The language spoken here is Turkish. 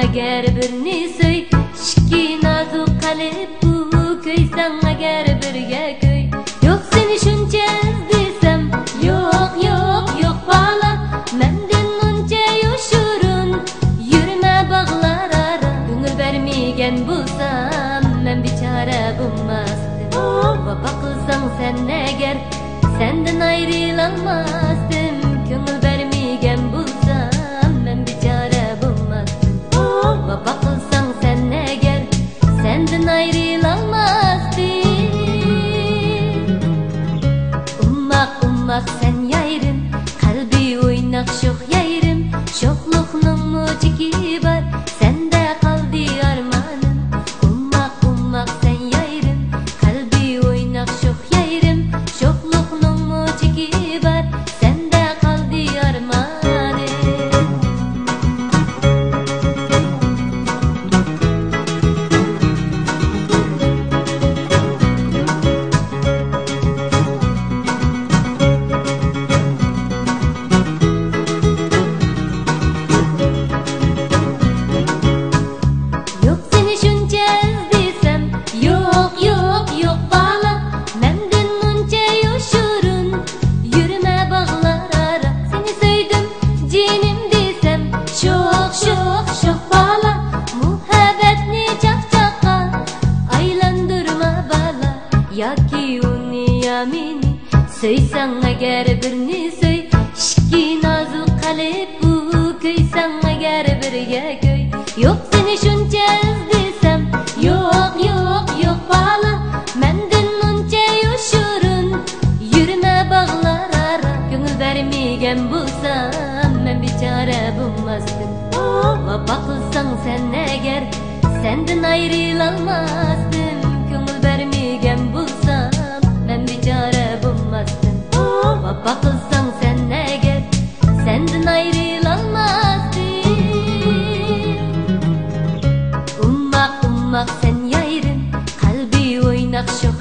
agar birni so'y, shiki nozik qalb bu ko'ysang agar birga ko'y. Yo'q seni shuncha izlasam, yo'q yo'q yo'q bola, mendan muncha yoshurun, yurma bog'lar ara. Ko'ngil bermagan bo'lsam, men bechora bo'lmasdim. Vafo qilsang sen agar, sendan ayrilolmasdim. Ko'ngil bermagan bo'lsam, men bechora bo'lmasdim. Vafo qilsang sen agar, sendan ayrilolmasdim. Ummaq sen yayrim, qalbi o'ynaq sho'x yayrim. Sho'xliqning mo'jigi bor, senda qoldi armonim. Ummaq sen yayrim, qalbi o'ynaq sho'x yayrim. Sho'xliqning mo'jigi bor, senda qoldi armonim. Yoki uni yamini so'ysang agar birni so'y, shiki nozik qalb bu ko'ysang agar birga ko'y. Yo'q seni shuncha izlasam, yo'q yo'q yo'q bola, mendan muncha yoshurun, yurma bog'lar ara. Ko'ngil bermagan bo'lsam, men bechora bo'lmasdim. Vafo qilsang sen agar, sendan ayrilolmasdim. Ko'ngil bermagan bo'lsam, men bechora bo'lmasdim. Vafo qilsang sen agar, sendan ayrilolmasdim. Ummaq sen yayrim, qalbi o'ynaq sho'x